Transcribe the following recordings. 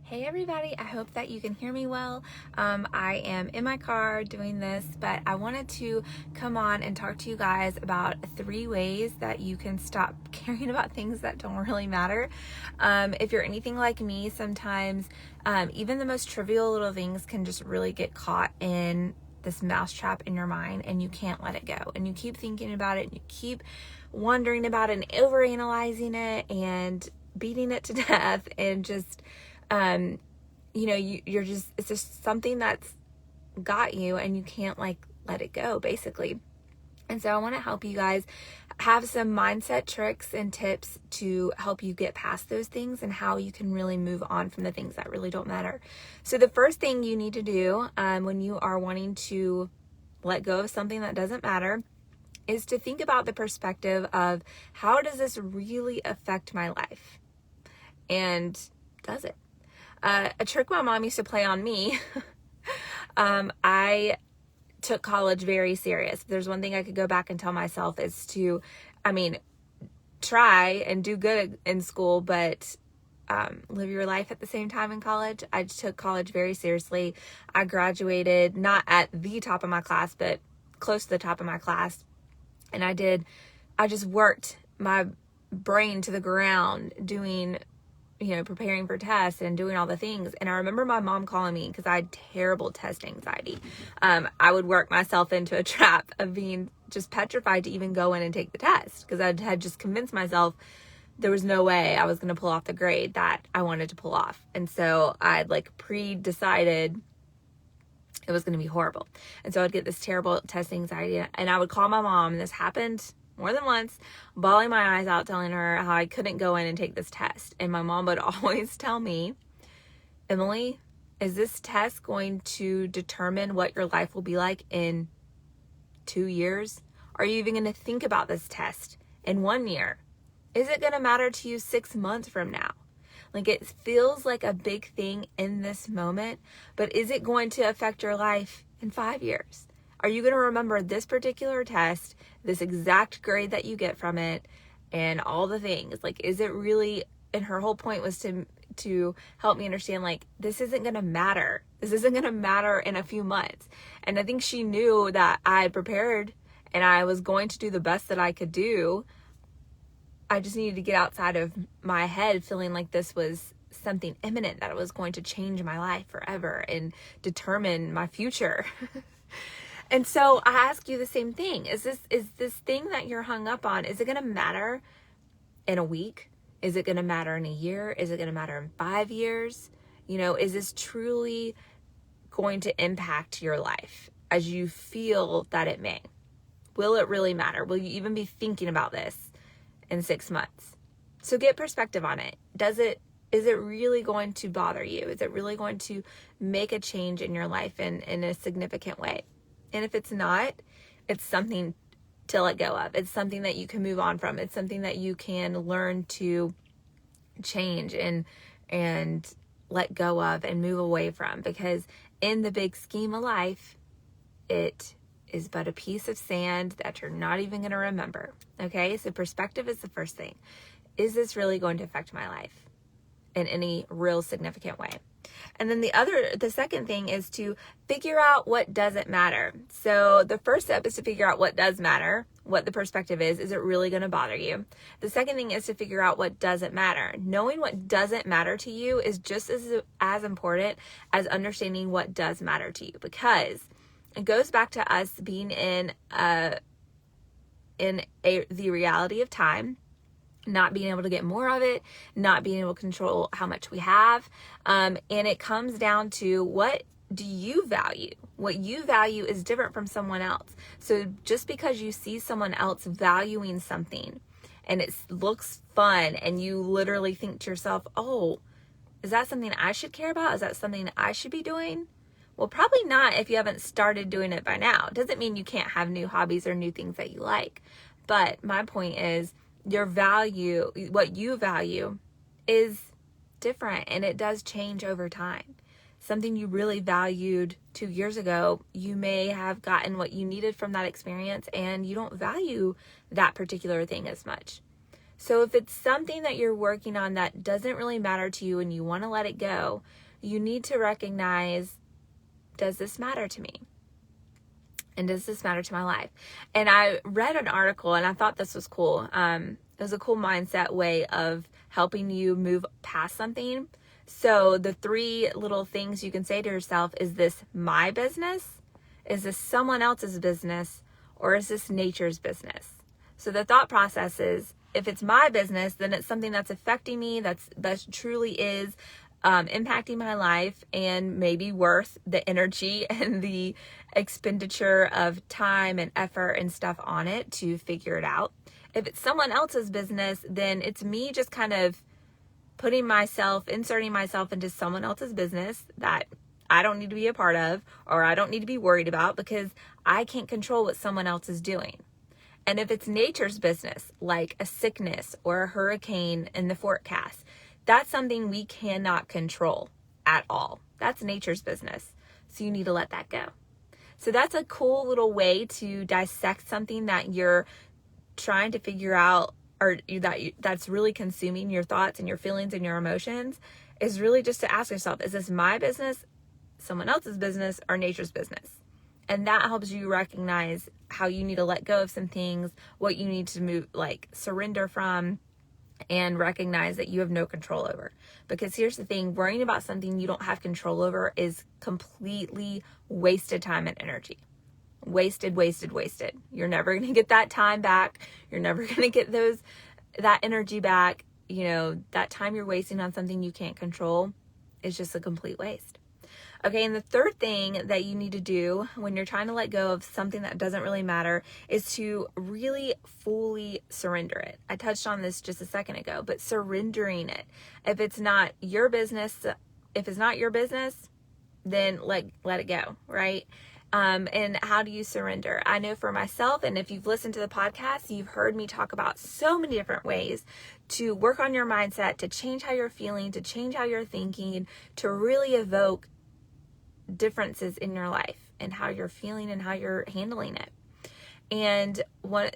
Hey everybody, I hope that you can hear me well. I am in my car doing this, but I wanted to come on and talk to you guys about 3 ways that you can stop caring about things that don't really matter. If you're anything like me, sometimes even the most trivial little things can just really get caught in this mousetrap in your mind, and you can't let it go. And you keep thinking about it, and you keep wondering about it and overanalyzing it and beating it to death, and just it's just something that's got you and you can't let it go, basically. And so I want to help you guys have some mindset tricks and tips to help you get past those things and how you can really move on from the things that really don't matter. So the first thing you need to do when you are wanting to let go of something that doesn't matter is to think about the perspective of, how does this really affect my life? And does it? A trick my mom used to play on me, I took college very serious. If there's one thing I could go back and tell myself is to, try and do good in school, but live your life at the same time in college. I took college very seriously. I graduated not at the top of my class, but close to the top of my class. And I just worked my brain to the ground doing preparing for tests and doing all the things. And I remember my mom calling me because I had terrible test anxiety. I would work myself into a trap of being just petrified to even go in and take the test, because I had just convinced myself there was no way I was going to pull off the grade that I wanted to pull off. And so I'd pre-decided it was going to be horrible. And so I'd get this terrible test anxiety, and I would call my mom, and this happened more than once, bawling my eyes out, telling her how I couldn't go in and take this test. And my mom would always tell me, Emily, is this test going to determine what your life will be like in 2 years? Are you even going to think about this test in 1 year? Is it going to matter to you 6 months from now? It feels like a big thing in this moment, but is it going to affect your life in 5 years? Are you going to remember this particular test, this exact grade that you get from it, and all the things? Is it really? And her whole point was to help me understand, this isn't going to matter. This isn't going to matter in a few months. And I think she knew that I had prepared and I was going to do the best that I could do. I just needed to get outside of my head feeling like this was something imminent, that it was going to change my life forever and determine my future. And so I ask you the same thing. Is this thing that you're hung up on, is it going to matter in a week? Is it going to matter in a year? Is it going to matter in 5 years? Is this truly going to impact your life as you feel that it may? Will it really matter? Will you even be thinking about this in 6 months? So get perspective on it. Is it really going to bother you? Is it really going to make a change in your life in a significant way? And if it's not, it's something to let go of. It's something that you can move on from. It's something that you can learn to change and let go of and move away from, because in the big scheme of life, it is but a piece of sand that you're not even going to remember. Okay, so perspective is the first thing. Is this really going to affect my life in any real significant way? And then the second thing is to figure out what doesn't matter. So the first step is to figure out what does matter, what the perspective is. Is it really going to bother you? The second thing is to figure out what doesn't matter. Knowing what doesn't matter to you is just as important as understanding what does matter to you, because it goes back to us being in the reality of time, not being able to get more of it, not being able to control how much we have. And it comes down to, what do you value? What you value is different from someone else. So just because you see someone else valuing something and it looks fun, and you literally think to yourself, oh, is that something I should care about? Is that something I should be doing? Well, probably not if you haven't started doing it by now. It doesn't mean you can't have new hobbies or new things that you like. But my point is, your value, what you value, is different, and it does change over time. Something you really valued 2 years ago, you may have gotten what you needed from that experience, and you don't value that particular thing as much. So if it's something that you're working on that doesn't really matter to you and you want to let it go, you need to recognize, does this matter to me? And does this matter to my life? And I read an article and I thought this was cool. It was a cool mindset way of helping you move past something. So the 3 little things you can say to yourself: is this my business? Is this someone else's business? Or is this nature's business? So the thought process is, if it's my business, then it's something that's affecting me, that truly is impacting my life and maybe worth the energy and the expenditure of time and effort and stuff on it to figure it out. If it's someone else's business, then it's me just kind of inserting myself into someone else's business that I don't need to be a part of, or I don't need to be worried about, because I can't control what someone else is doing. And if it's nature's business, like a sickness or a hurricane in the forecast, that's something we cannot control at all. That's nature's business. So you need to let that go. So that's a cool little way to dissect something that you're trying to figure out, or that's really consuming your thoughts and your feelings and your emotions, is really just to ask yourself, is this my business, someone else's business, or nature's business? And that helps you recognize how you need to let go of some things, what you need to surrender from, and recognize that you have no control over. Because here's the thing, worrying about something you don't have control over is completely wasted time and energy. Wasted. You're never going to get that time back. You're never going to get that energy back. That time you're wasting on something you can't control is just a complete waste. Okay, and the third thing that you need to do when you're trying to let go of something that doesn't really matter is to really fully surrender it. I touched on this just a second ago, but surrendering it. If it's not your business, then let it go, right? And how do you surrender? I know for myself, and if you've listened to the podcast, you've heard me talk about so many different ways to work on your mindset, to change how you're feeling, to change how you're thinking, to really evoke differences in your life and how you're feeling and how you're handling it. And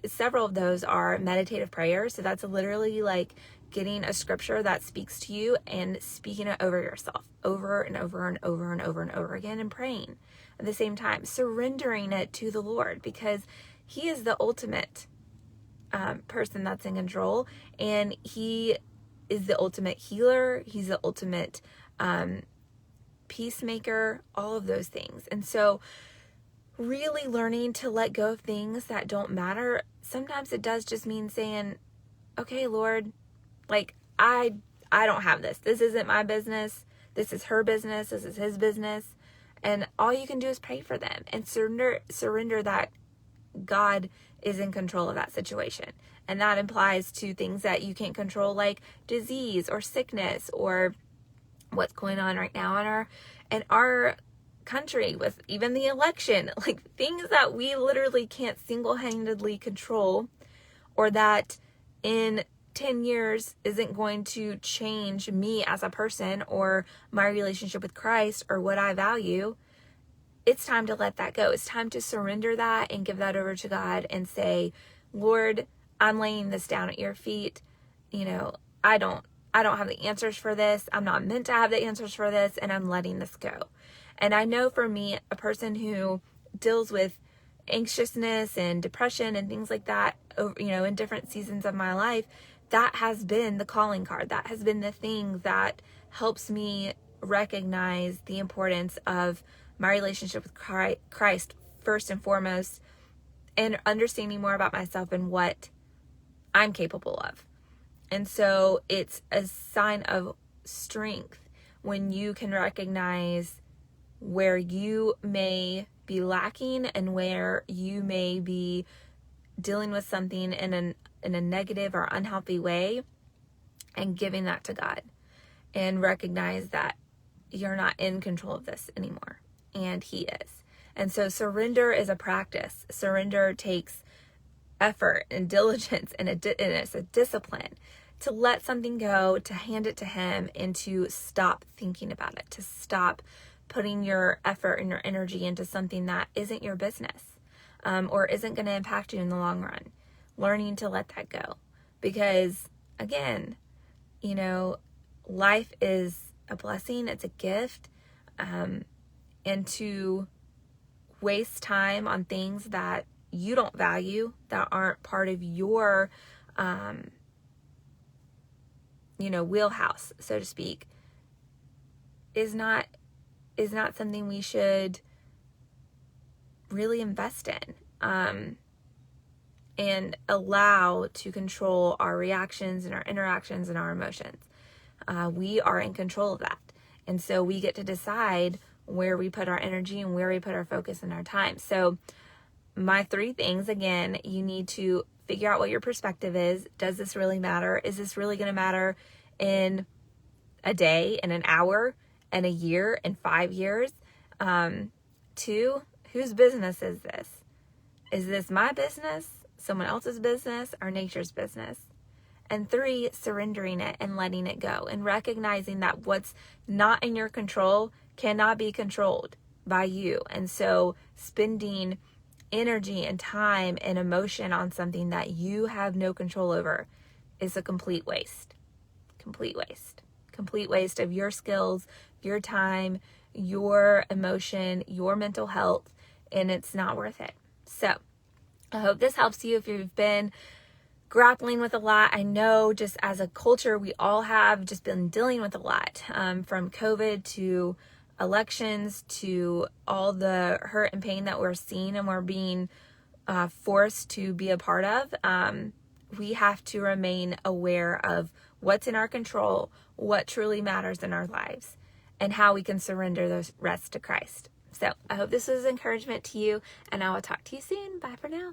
several of those are meditative prayers. So that's literally like getting a scripture that speaks to you and speaking it over yourself over and over and over and over and over again, and praying at the same time, surrendering it to the Lord, because He is the ultimate person that's in control, and He is the ultimate healer. He's the ultimate peacemaker, all of those things. And so really learning to let go of things that don't matter, sometimes it does just mean saying, okay, Lord, I don't have this. This isn't my business. This is her business. This is his business. And all you can do is pray for them and surrender that God is in control of that situation. And that implies to things that you can't control, like disease or sickness, or what's going on right now in our country with even the election, like things that we literally can't single-handedly control, or that in 10 years isn't going to change me as a person or my relationship with Christ or what I value. It's time to let that go. It's time to surrender that and give that over to God and say, Lord, I'm laying this down at your feet. I don't have the answers for this. I'm not meant to have the answers for this, and I'm letting this go. And I know for me, a person who deals with anxiousness and depression and things like that, in different seasons of my life, that has been the calling card. That has been the thing that helps me recognize the importance of my relationship with Christ first and foremost, and understanding more about myself and what I'm capable of. And so it's a sign of strength when you can recognize where you may be lacking and where you may be dealing with something in a negative or unhealthy way, and giving that to God, and recognize that you're not in control of this anymore, and He is. And so surrender is a practice. Surrender takes effort and diligence, and it's a discipline to let something go, to hand it to Him, and to stop thinking about it, to stop putting your effort and your energy into something that isn't your business, or isn't going to impact you in the long run. Learning to let that go. Because again, you know, life is a blessing, it's a gift. And to waste time on things that you don't value, that aren't part of your, wheelhouse, so to speak, is not something we should really invest in, and allow to control our reactions and our interactions and our emotions. We are in control of that. And so we get to decide where we put our energy and where we put our focus and our time. So my 3 things, again, you need to figure out what your perspective is. Does this really matter? Is this really going to matter in a day, in an hour, in a year, in 5 years? 2, whose business is this? Is this my business, someone else's business, or nature's business? And 3, surrendering it and letting it go and recognizing that what's not in your control cannot be controlled by you. And so spending energy and time and emotion on something that you have no control over is a complete waste. Complete waste. Complete waste of your skills, your time, your emotion, your mental health, and it's not worth it. So I hope this helps you if you've been grappling with a lot. I know just as a culture, we all have just been dealing with a lot, from COVID to elections to all the hurt and pain that we're seeing and we're being forced to be a part of. We have to remain aware of what's in our control, what truly matters in our lives, and how we can surrender those rest to Christ. So I hope this was encouragement to you, and I will talk to you soon. Bye for now.